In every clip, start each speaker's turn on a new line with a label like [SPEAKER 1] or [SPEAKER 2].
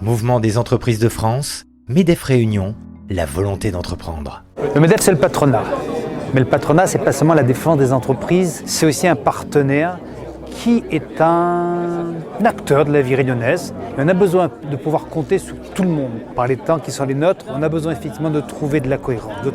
[SPEAKER 1] Mouvement des entreprises de France, MEDEF Réunion, la volonté d'entreprendre.
[SPEAKER 2] Le MEDEF, c'est le patronat. Mais le patronat, c'est pas seulement la défense des entreprises, c'est aussi un partenaire qui est un acteur de la vie réunionnaise. Et on a besoin de pouvoir compter sur tout le monde. Par les temps qui sont les nôtres, on a besoin effectivement de trouver de la cohérence, de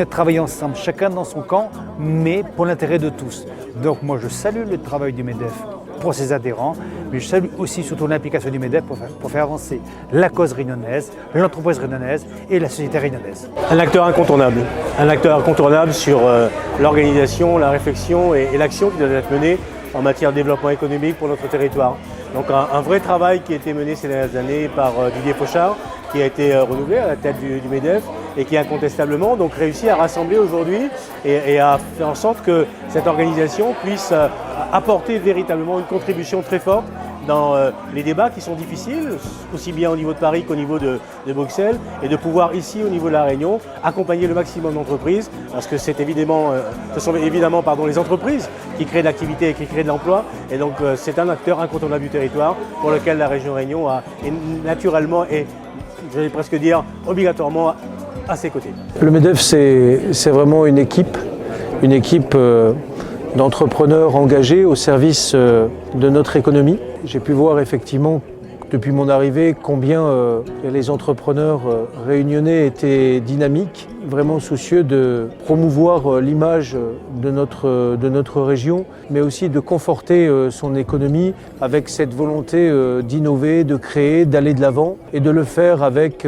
[SPEAKER 2] travailler ensemble, chacun dans son camp, mais pour l'intérêt de tous. Donc moi, je salue le travail du MEDEF pour ses adhérents, mais je salue aussi surtout l'implication du MEDEF pour faire avancer la cause réunionnaise, l'entreprise réunionnaise et la société réunionnaise.
[SPEAKER 3] Un acteur incontournable sur l'organisation, la réflexion et l'action qui doit être menée en matière de développement économique pour notre territoire. Donc un vrai travail qui a été mené ces dernières années par Didier Fauchard, qui a été renouvelé à la tête du MEDEF et qui a incontestablement donc réussi à rassembler aujourd'hui et à faire en sorte que cette organisation puisse apporter véritablement une contribution très forte dans les débats qui sont difficiles, aussi bien au niveau de Paris qu'au niveau de Bruxelles, et de pouvoir ici, au niveau de la Réunion, accompagner le maximum d'entreprises, parce que ce sont évidemment les entreprises qui créent de l'activité et qui créent de l'emploi, et donc c'est un acteur incontournable du territoire pour lequel la région Réunion est naturellement et, je vais presque dire, obligatoirement à ses côtés.
[SPEAKER 4] Le MEDEF, c'est vraiment une équipe d'entrepreneurs engagés au service de notre économie. J'ai pu voir effectivement depuis mon arrivée combien les entrepreneurs réunionnais étaient dynamiques, vraiment soucieux de promouvoir l'image de notre région, mais aussi de conforter son économie avec cette volonté d'innover, de créer, d'aller de l'avant et de le faire avec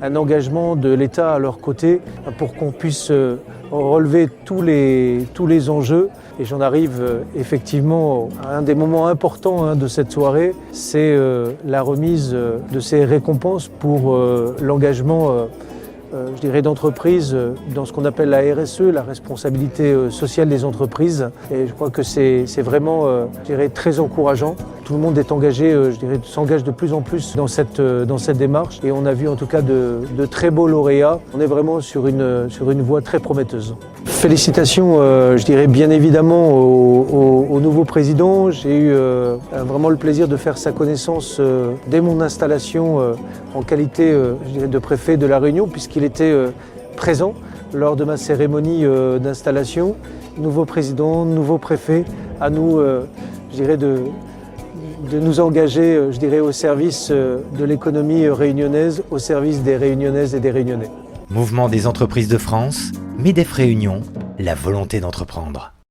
[SPEAKER 4] un engagement de l'État à leur côté pour qu'on puisse relever tous les enjeux. Et j'en arrive effectivement à un des moments importants de cette soirée, c'est la remise de ces récompenses pour l'engagement je dirais d'entreprise dans ce qu'on appelle la RSE, la responsabilité sociale des entreprises. Et je crois que c'est vraiment je dirais, très encourageant. Tout le monde est engagé, s'engage de plus en plus dans cette démarche. Et on a vu en tout cas de très beaux lauréats. On est vraiment sur une voie très prometteuse. Félicitations, je dirais bien évidemment au nouveau président. J'ai eu vraiment le plaisir de faire sa connaissance dès mon installation en qualité je dirais, de préfet de La Réunion, puisqu'il était présent lors de ma cérémonie d'installation. Nouveau président, nouveau préfet, à nous je dirais de nous engager je dirais, au service de l'économie réunionnaise, au service des Réunionnaises et des Réunionnais.
[SPEAKER 1] Mouvement des entreprises de France, MEDEF Réunion, la volonté d'entreprendre.